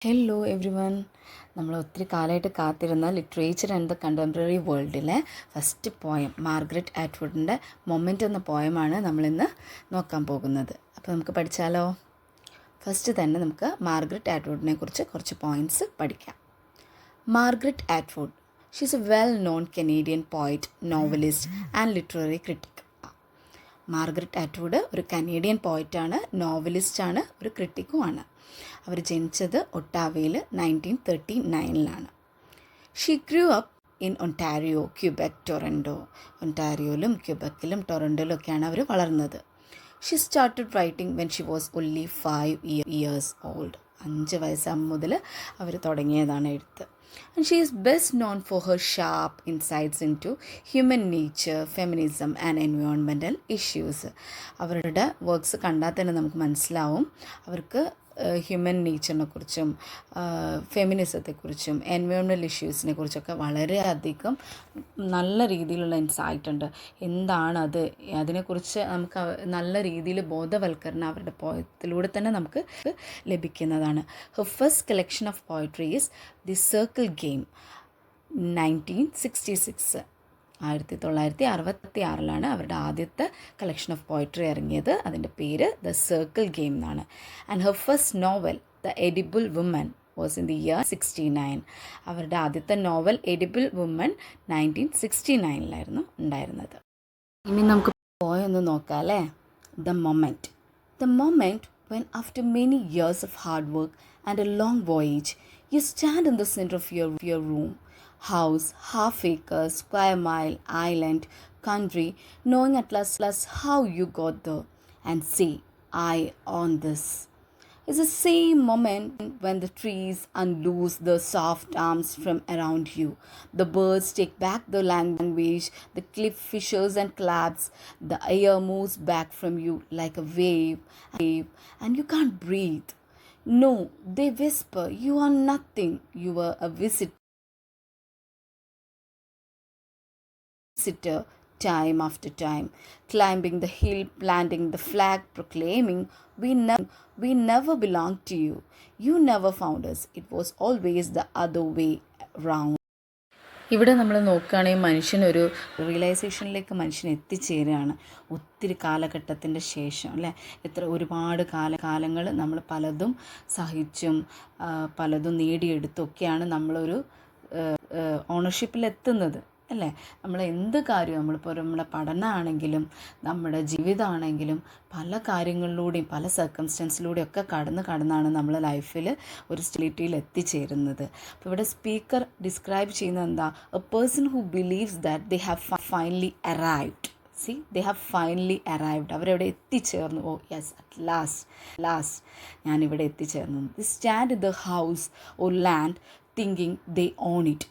Hello every one. നമ്മൾ ഒത്തിരി കാലമായിട്ട് കാത്തിരുന്ന ലിറ്ററേച്ചർ ആൻഡ് ദ കണ്ടംപററി വേൾഡിലെ ഫസ്റ്റ് പോയം മാർഗരറ്റ് ആറ്റ്വുഡിൻ്റെ മൊമെൻ്റ് എന്ന പോയമാണ് നമ്മളിന്ന് നോക്കാൻ പോകുന്നത്. അപ്പോൾ നമുക്ക് പഠിച്ചാലോ? ഫസ്റ്റ് തന്നെ നമുക്ക് മാർഗരറ്റ് ആറ്റ്വുഡിനെ കുറിച്ച് കുറച്ച് പോയിൻറ്റ്സ് പഠിക്കാം. Margaret Atwood, she is a well known Canadian poet, novelist and literary critic. Margaret Atwood ഒരു കനേഡിയൻ പോയിറ്റാണ്, നോവലിസ്റ്റാണ്, ഒരു ക്രിട്ടിക്കുമാണ്. അവർ ജനിച്ചത് ഒട്ടാവയിൽ 1939. She grew up in Ontario, Quebec, Toronto. ഒണ്ടാരിയോയിലും ക്യൂബെക്കിലും ടൊറൻറ്റോയിലും ഒക്കെയാണ് അവർ വളർന്നത്. She started writing when she was only 5 years old. 5 വയസ്സാകുമ്പോൾ മുതൽ അവർ തുടങ്ങിയതാണ് എഴുത്ത്. And she is best known for her sharp insights into human nature, feminism and environmental issues. അവരുടെ വർക്ക്സ് കണ്ടാൽ തന്നെ നമുക്ക് മനസ്സിലാവും അവർക്ക് ഹ്യൂമൻ നേച്ചറിനെ കുറിച്ചും ഫെമിനിസത്തെക്കുറിച്ചും എൻവയോൺമെൻറ്റൽ ഇഷ്യൂസിനെ കുറിച്ചൊക്കെ വളരെയധികം നല്ല രീതിയിലുള്ള ഇൻസൈറ്റ് ഉണ്ട്. എന്താണത്, അതിനെക്കുറിച്ച് നമുക്ക് നല്ല രീതിയിൽ ബോധവൽക്കരണം അവരുടെ പോയത്തിലൂടെ തന്നെ നമുക്ക് ലഭിക്കുന്നതാണ്. Her first collection of poetry is the circle game, 1966. 1966 അവരുടെ ആദ്യത്തെ കളക്ഷൻ ഓഫ് പോയട്രി ഇറങ്ങിയത്. അതിൻ്റെ പേര് ദ സർക്കിൾ ഗെയിം എന്നാണ്. And her first novel the edible woman was in the year 69. അവരുടെ ആദ്യത്തെ നോവൽ എഡിബിൾ വുമൻ 1969 ഉണ്ടായിരുന്നത്. ഇനി നമുക്ക് പോയൊന്ന് നോക്കാം അല്ലേ. The moment when after many years of hard work and a long voyage, you stand in the center of your room, house, half acre, square mile, island, country, knowing at last how you got there, and say, I own this. It's the same moment when the trees unloose their soft arms from around you. The birds take back their language, the cliff fissures and collapse, the air moves back from you like a wave, and you can't breathe. No, they whisper, you are nothing, you are a visitor, time after time, climbing the hill, planting the flag, proclaiming, we never belonged to you. You never found us. It was always the other way round. ഇവിടെ നമ്മൾ നോക്കുകയാണെങ്കിൽ മനുഷ്യനൊരു റിയലൈസേഷനിലേക്ക് മനുഷ്യൻ എത്തിച്ചേരുകയാണ് ഒത്തിരി കാലഘട്ടത്തിൻ്റെ ശേഷം അല്ലേ. ഒരുപാട് കാലങ്ങൾ നമ്മൾ പലതും സഹിച്ചും പലതും നേടിയെടുത്തൊക്കെയാണ് നമ്മളൊരു ഓണർഷിപ്പിലെത്തുന്നത് അല്ലേ. നമ്മൾ എന്ത് കാര്യവും നമ്മളിപ്പോൾ നമ്മുടെ പഠനമാണെങ്കിലും നമ്മുടെ ജീവിതമാണെങ്കിലും പല കാര്യങ്ങളിലൂടെയും പല സർക്കംസ്റ്റൻസിലൂടെയും ഒക്കെ കടന്നാണ് നമ്മൾ ലൈഫിൽ ഒരു സ്റ്റെബിലിറ്റിയിൽ എത്തിച്ചേരുന്നത്. അപ്പോൾ ഇവിടെ സ്പീക്കർ ഡിസ്ക്രൈബ് ചെയ്യുന്നത് എന്താ? A person who believes that they have finally arrived. they have finally arrived. അവരവിടെ എത്തിച്ചേർന്നു. ഓ യെസ്, അറ്റ് ലാസ്റ്റ് ഞാനിവിടെ എത്തിച്ചേർന്നു. They stand in the house or land thinking they own it.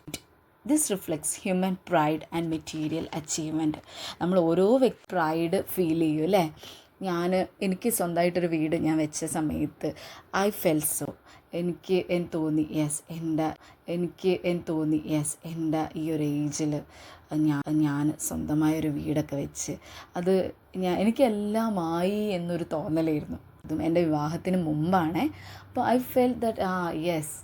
This reflects human pride and material achievement. നമ്മൾ ഓരോ pride feel ചെയ്യും അല്ലേ. എനിക്ക് സ്വന്തമായിട്ടൊരു വീട് ഞാൻ വെച്ച സമയത്ത് ഐ ഫെൽ സോ, എനിക്ക് തോന്നി യെസ് എൻ്റെ ഈ ഒരു ഏജിൽ ഞാൻ സ്വന്തമായൊരു വീടൊക്കെ വെച്ച് അത് എനിക്കെല്ലാമായി എന്നൊരു തോന്നലായിരുന്നു. അതും എൻ്റെ വിവാഹത്തിന് മുമ്പാണ്. അപ്പോൾ ഐ ഫെൽ ദാറ്റ് യെസ്,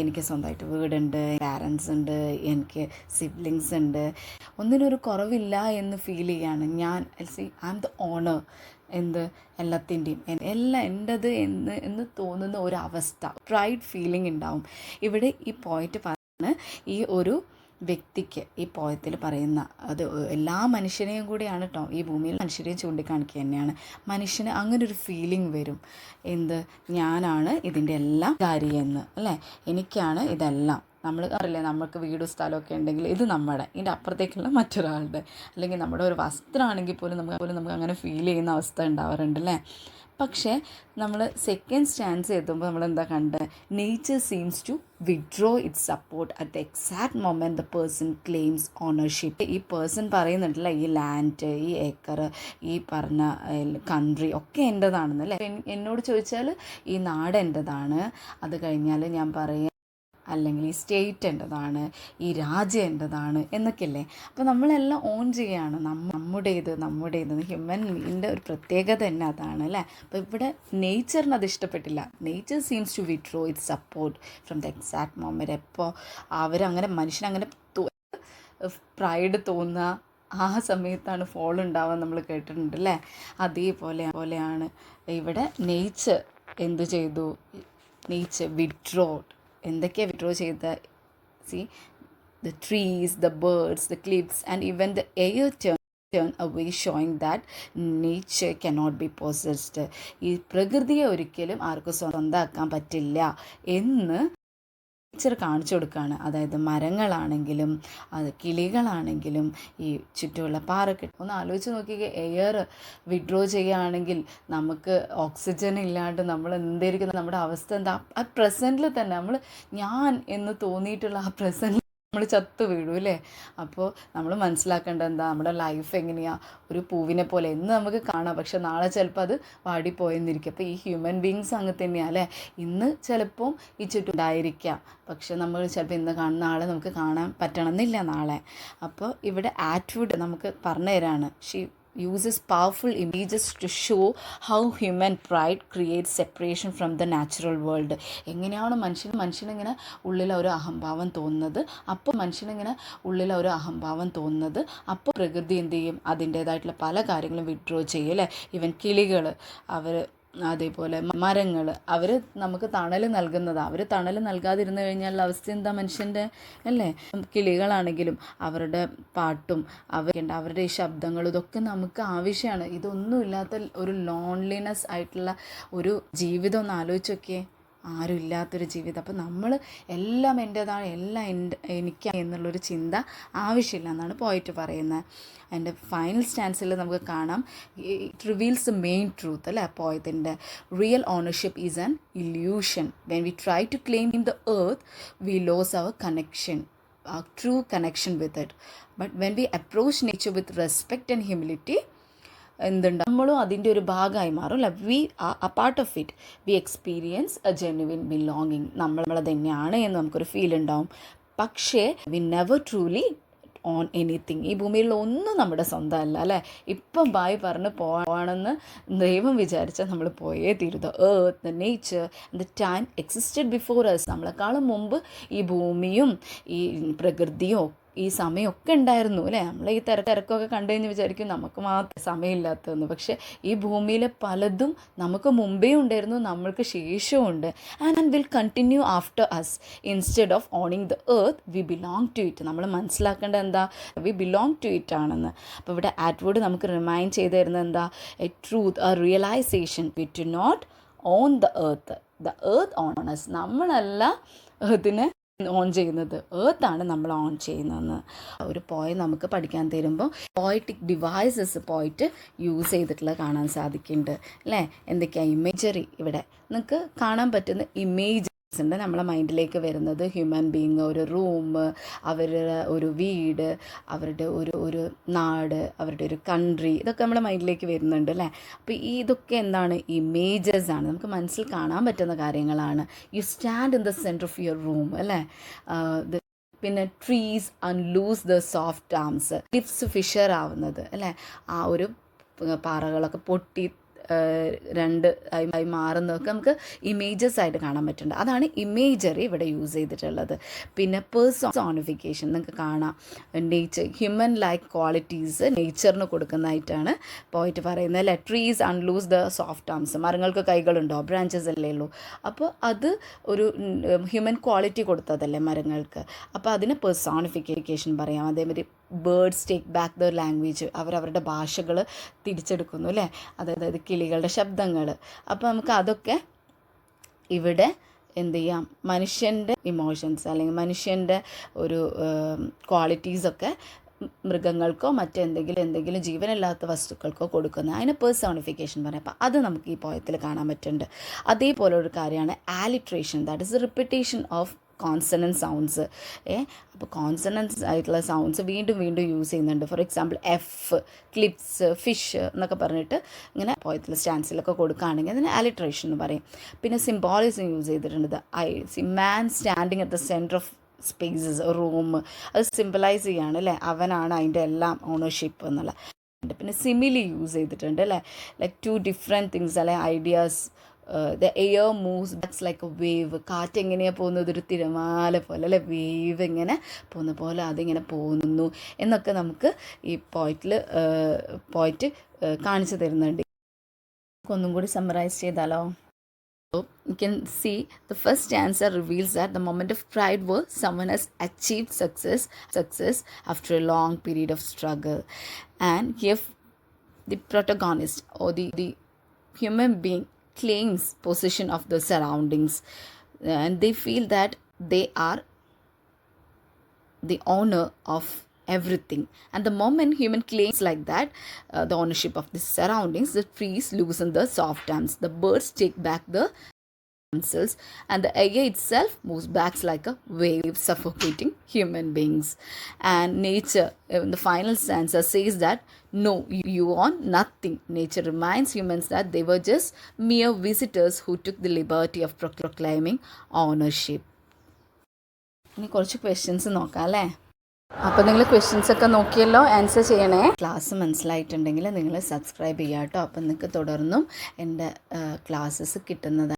എനിക്ക് സ്വന്തമായിട്ട് വീടുണ്ട്, പാരൻസ് ഉണ്ട്, എനിക്ക് സിബ്ലിങ്സ് ഉണ്ട്, ഒന്നിനൊരു കുറവില്ല എന്ന് ഫീൽ ചെയ്യാണ് ഞാൻ. ഐ ആം ദ ഓണർ എല്ലാത്തിൻ്റെയും എല്ലാം എൻ്റെത് എന്ന് തോന്നുന്ന ഒരവസ്ഥ, പ്രൈഡ് ഫീലിംഗ് ഉണ്ടാവും. ഇവിടെ ഈ പോയിന്റ് പറഞ്ഞ ഈ ഒരു വ്യക്തിക്ക് ഈ പോയത്തിൽ പറയുന്ന അത് എല്ലാ മനുഷ്യനെയും കൂടിയാണ് കേട്ടോ, ഈ ഭൂമിയിൽ മനുഷ്യരെയും ചൂണ്ടിക്കാണിക്കുക തന്നെയാണ്. മനുഷ്യന് അങ്ങനൊരു ഫീലിംഗ് വരും, ഞാനാണ് ഇതിൻ്റെ എല്ലാം കാര്യമെന്ന് അല്ലേ, എനിക്കാണ് ഇതെല്ലാം. നമ്മൾ അറിയില്ലേ, നമുക്ക് വീടും സ്ഥലമൊക്കെ ഉണ്ടെങ്കിൽ ഇത് നമ്മുടെ, ഇതിൻ്റെ അപ്പുറത്തേക്കുള്ള മറ്റൊരാളുടെ, അല്ലെങ്കിൽ നമ്മുടെ ഒരു വസ്ത്രമാണെങ്കിൽ പോലും നമുക്ക് അങ്ങനെ ഫീൽ ചെയ്യുന്ന അവസ്ഥ ഉണ്ടാവാറുണ്ട് അല്ലേ. പക്ഷേ നമ്മൾ സെക്കൻഡ് സ്റ്റാൻസ് എത്തുമ്പോൾ നമ്മൾ എന്താ കണ്ടത്? Nature seems to withdraw its support at the exact moment the person claims ownership. ഈ പേഴ്സൺ പറയുന്നുണ്ടല്ലോ, ഈ ലാൻഡ്, ഈ ഏക്കർ, ഈ പറഞ്ഞ കൺട്രി ഒക്കെ എൻ്റെതാണെന്നല്ലേ. എന്നോട് ചോദിച്ചാൽ ഈ നാട് എൻ്റെതാണ്. അത് കഴിഞ്ഞാൽ ഞാൻ പറയാം അല്ലെങ്കിൽ ഈ സ്റ്റേറ്റ് എൻ്റെതാണ്, ഈ രാജ്യം എൻ്റെതാണ് എന്നൊക്കെയല്ലേ. അപ്പോൾ നമ്മളെല്ലാം ഓൺ ചെയ്യുകയാണ്, നമ്മുടേത് ഹ്യൂമൻ ബീയിൻ്റെ ഒരു പ്രത്യേകത തന്നെ അതാണ് അല്ലേ. അപ്പോൾ ഇവിടെ നേച്ചറിന് അത് ഇഷ്ടപ്പെട്ടില്ല. Nature seems to withdraw it support from the exact moment. എപ്പോൾ അവരങ്ങനെ മനുഷ്യനങ്ങനെ പ്രൈഡ് തോന്നുക ആ സമയത്താണ് ഫോൾ ഉണ്ടാവാൻ നമ്മൾ കേട്ടിട്ടുണ്ട് അല്ലേ. അതേപോലെയാണ് ഇവിടെ നേച്ചർ എന്തു ചെയ്തു, നേച്ചർ വിഡ്രോഡ്. എന്തൊക്കെയാണ് വിഡ്രോ ചെയ്ത? C the trees, the birds, the cliffs and even the air turn away, showing that nature cannot be possessed. ഈ പ്രകൃതിയെ ഒരിക്കലും ആർക്കും സ്വന്തമാക്കാൻ പറ്റില്ല എന്ന് നേച്ചർ കാണിച്ചു കൊടുക്കുകയാണ്. അതായത് മരങ്ങളാണെങ്കിലും അത് കിളികളാണെങ്കിലും ഈ ചുറ്റുമുള്ള പാറക്കെട്ട് ഒന്ന് ആലോചിച്ച് നോക്കിക്കേ. എയർ വിഡ്രോ ചെയ്യുകയാണെങ്കിൽ നമുക്ക് ഓക്സിജൻ ഇല്ലാണ്ട് നമ്മൾ എന്തായിരിക്കും നമ്മുടെ അവസ്ഥ എന്താ? ആ പ്രസൻറ്റിൽ തന്നെ നമ്മൾ ഞാൻ എന്ന് തോന്നിയിട്ടുള്ള ആ പ്രസൻറ്റിൽ നമ്മൾ ചത്തു വീഴും അല്ലേ. അപ്പോൾ നമ്മൾ മനസ്സിലാക്കേണ്ടത് എന്താ, നമ്മുടെ ലൈഫ് എങ്ങനെയാണ്, ഒരു പൂവിനെ പോലെ എന്ന് നമുക്ക് കാണാം, പക്ഷെ നാളെ ചിലപ്പോൾ അത് വാടിപ്പോയെന്നിരിക്കും. അപ്പോൾ ഈ ഹ്യൂമൻ ബീങ്സ് അങ്ങനെ തന്നെയാണ് അല്ലേ. ഇന്ന് ചിലപ്പോൾ ഈ ചുറ്റുണ്ടായിരിക്കാം, പക്ഷെ നമ്മൾ ചിലപ്പോൾ ഇന്ന് കാണുന്ന ആളെ നമുക്ക് കാണാൻ പറ്റണമെന്നില്ല നാളെ. അപ്പോൾ ഇവിടെ ആറ്റ്വുഡ് നമുക്ക് പറഞ്ഞു തരാണ്. uses powerful images to show how human pride creates separation from the natural world. എങ്ങനെയാണ് മനുഷ്യനിങ്ങനെ ഉള്ളിൽ ഒരു അഹംഭാവം തോന്നുന്നത്, അപ്പോൾ പ്രകൃതി എന്ത് ചെയ്യും, അതിൻ്റേതായിട്ടുള്ള പല കാര്യങ്ങളും വിഡ്രോ ചെയ്യും അല്ലേ. ഈവൻ കിളികൾ, അതേപോലെ മരങ്ങൾ, അവർ നമുക്ക് തണൽ നൽകുന്നതാണ്. അവർ തണൽ നൽകാതിരുന്നു കഴിഞ്ഞാൽ അവസ്ഥ എന്താ മനുഷ്യൻ്റെ അല്ലേ. കിളികളാണെങ്കിലും അവരുടെ പാട്ടും അവരുടെ ഈ ശബ്ദങ്ങളും ഇതൊക്കെ നമുക്ക് ആവശ്യമാണ്. ഇതൊന്നും ഇല്ലാത്ത ഒരു ലോൺലിനെസ് ആയിട്ടുള്ള ഒരു ജീവിതം ഒന്ന് ആലോചിച്ച് നോക്കിയേ. ആരും ഇല്ലാത്തൊരു ജീവിതം. അപ്പോൾ നമ്മൾ എല്ലാം എൻ്റേതാണ്, എല്ലാം എനിക്കാണ് എന്നുള്ളൊരു ചിന്ത ആവശ്യമില്ല എന്നാണ് പോയിട്ട് പറയുന്നത്. അതിൻ്റെ ഫൈനൽ സ്റ്റാൻസിൽ നമുക്ക് കാണാം, it reveals the main truth അല്ലേ പോയത്തിൻ്റെ. Real ownership is an illusion. When we try to claim the earth we lose our connection, our true connection with it. But when we approach nature with respect and humility, നമ്മളും അതിൻ്റെ ഒരു ഭാഗമായി മാറും അല്ല. We are a part of it. We experience a genuine belonging. നമ്മൾ തന്നെയാണ് എന്ന് നമുക്കൊരു ഫീൽ ഉണ്ടാവും. പക്ഷേ we never truly own anything. ഈ ഭൂമിയിലുള്ള ഒന്നും നമ്മുടെ സ്വന്തമല്ല അല്ലേ. ഇപ്പം ബായ് പറഞ്ഞ് പോവാണെന്ന് ദൈവം വിചാരിച്ചാൽ നമ്മൾ പോയേ തീരും. The earth, the nature, the time existed before us. നമ്മളെക്കാളും മുമ്പ് ഈ ഭൂമിയും ഈ പ്രകൃതിയും ഈ സമയമൊക്കെ ഉണ്ടായിരുന്നു അല്ലേ. നമ്മൾ ഈ തിരക്കൊക്കെ കണ്ടു കഴിഞ്ഞ് വിചാരിക്കും നമുക്ക് മാത്രം സമയമില്ലാത്തതെന്ന്. പക്ഷേ ഈ ഭൂമിയിലെ പലതും നമുക്ക് മുമ്പേ ഉണ്ടായിരുന്നു, നമ്മൾക്ക് ശേഷവും ഉണ്ട്. And will continue after us. Instead of owning the earth we belong to it. നമ്മൾ മനസ്സിലാക്കേണ്ടത് എന്താ, വി ബിലോങ് ടു ഇറ്റ് ആണെന്ന്. അപ്പോൾ ഇവിടെ ആറ്റ്വുഡ് നമുക്ക് റിമൈൻഡ് ചെയ്ത് തരുന്നത് എന്താ, a truth, a realisation. We do not own the earth, the earth own us. നമ്മളല്ല എർത്തിനെ ഓൺ ചെയ്യുന്നത്, ഏർത്താണ് നമ്മൾ ഓൺ ചെയ്യുന്നതെന്ന് ഒരു പോയം നമുക്ക് പഠിക്കാൻ തരുമ്പോൾ പോയറ്റിക് ഡിവൈസസ് പോയിട്ട് യൂസ് ചെയ്തിട്ടുള്ളത് കാണാൻ സാധിക്കുന്നുണ്ട് അല്ലേ. എന്തൊക്കെയാണ് ഇമേജറി ഇവിടെ നിങ്ങൾക്ക് കാണാൻ പറ്റുന്ന ഇമേജ് ഉണ്ട് നമ്മളെ മൈൻഡിലേക്ക് വരുന്നത്. ഹ്യൂമൻ ബീങ്, ഒരു റൂം, അവരുടെ ഒരു വീട്, അവരുടെ ഒരു നാട്, അവരുടെ ഒരു കൺട്രി, ഇതൊക്കെ നമ്മളെ മൈൻഡിലേക്ക് വരുന്നുണ്ട് അല്ലേ. അപ്പോൾ ഇതൊക്കെ എന്താണ്, ഇമേജസ് ആണ്, നമുക്ക് മനസ്സിൽ കാണാൻ പറ്റുന്ന കാര്യങ്ങളാണ്. You stand in the centre of your room അല്ലേ. പിന്നെ trees unloose the soft arms, cliffs fissure ആവുന്നത് അല്ലേ. ആ ഒരു പാറകളൊക്കെ പൊട്ടി രണ്ട് ആയി മാറുന്നതൊക്കെ നമുക്ക് ഇമേജസ് ആയിട്ട് കാണാൻ പറ്റുന്നുണ്ട്. അതാണ് ഇമേജറി ഇവിടെ യൂസ് ചെയ്തിട്ടുള്ളത്. പിന്നെ പേഴ്സോണിഫിക്കേഷൻ നിങ്ങൾക്ക് കാണാം. നേച്ചർ, ഹ്യൂമൻ ലൈക്ക് ക്വാളിറ്റീസ് നേച്ചറിന് കൊടുക്കുന്നതായിട്ടാണ് പോയിട്ട് പറയുന്നത് അല്ലേ. Trees unloose the soft arms. മരങ്ങൾക്ക് കൈകളുണ്ടോ, ബ്രാഞ്ചസ് അല്ലേ ഉള്ളൂ. അപ്പോൾ അത് ഒരു ഹ്യൂമൻ ക്വാളിറ്റി കൊടുത്തതല്ലേ മരങ്ങൾക്ക്. അപ്പോൾ അതിന് പേഴ്സോണിഫിക്കേഷൻ പറയാം. അതേമാതിരി birds take back the language. അവരവരുടെ ഭാഷകൾ തിരിച്ചെടുക്കുന്നു അല്ലേ. അതായത് കിളികളുടെ ശബ്ദങ്ങൾ. അപ്പോൾ നമുക്ക് അതൊക്കെ ഇവിടെ എന്ത് ചെയ്യാം, മനുഷ്യൻ്റെ ഇമോഷൻസ് അല്ലെങ്കിൽ മനുഷ്യൻ്റെ ഒരു ക്വാളിറ്റീസൊക്കെ മൃഗങ്ങൾക്കോ മറ്റെന്തെങ്കിലും ജീവനില്ലാത്ത വസ്തുക്കൾക്കോ കൊടുക്കുന്ന അതിന് പേഴ്സോണിഫിക്കേഷൻ പറയാം. അപ്പോൾ അത് നമുക്ക് ഈ പോയത്തിൽ കാണാൻ പറ്റുന്നുണ്ട്. അതേപോലെ ഒരു കാര്യമാണ് alliteration, that is repetition of consonant sounds. അപ്പോൾ കോൺസണൻസ് ആയിട്ടുള്ള സൗണ്ട്സ് വീണ്ടും വീണ്ടും യൂസ് ചെയ്യുന്നുണ്ട്. For example F, cliffs, fish എന്നൊക്കെ പറഞ്ഞിട്ട് ഇങ്ങനെ പോയത്തിൽ സ്റ്റാൻസിലൊക്കെ കൊടുക്കുകയാണെങ്കിൽ അതിന് അലിട്രേഷൻ എന്ന് പറയും. പിന്നെ സിംബോളിസം യൂസ് ചെയ്തിട്ടുണ്ട്. മാൻ standing at the centre of spaces, room, അത് സിംബലൈസ് ചെയ്യാണ് അല്ലേ, അവനാണ് അതിൻ്റെ എല്ലാം ഓണർഷിപ്പ് എന്നുള്ള. പിന്നെ സിമിലി യൂസ് ചെയ്തിട്ടുണ്ട് അല്ലേ, ലൈക്ക് ടു ഡിഫറെൻറ്റ് തിങ്സ് അല്ലെ, ideas. The air moves backs like A wave. കാറ്റ് എങ്ങനെയാണ് പോകുന്നത്, ഒരു തിരമാല പോലെ അല്ലെ, വേവ് ഇങ്ങനെ പോകുന്ന പോലെ അതിങ്ങനെ പോകുന്നു എന്നൊക്കെ നമുക്ക് ഈ പോയിറ്റ് കാണിച്ചു തരുന്നുണ്ട്. ഒന്നും കൂടി സമ്മറൈസ് ചെയ്താലോ? You can see the first stanza reveals that the moment of pride was someone has achieved success after a long period of struggle. And if the protagonist or the human being claims possession of the surroundings, and they feel that they are the owner of everything, and the moment human claims like that the ownership of the surroundings, the trees loosen the soft arms, the birds take back themselves, and the air itself moves back like a wave, suffocating human beings. And nature in the final stanza says that no, you own nothing. Nature reminds humans that they were just mere visitors who took the liberty of proclaiming ownership. ഇനി കുറച്ച് questions നോക്കാം അല്ലേ. അപ്പോൾ നിങ്ങൾ ക്വസ്റ്റ്യൻസൊക്കെ നോക്കിയല്ലോ, answer ചെയ്യണേ. Class മനസ്സിലായിട്ടുണ്ടെങ്കിൽ നിങ്ങൾ subscribe ചെയ്യാം കേട്ടോ. അപ്പം നിങ്ങൾക്ക് തുടർന്നും എൻ്റെ ക്ലാസ്സസ് കിട്ടുന്നതാണ്.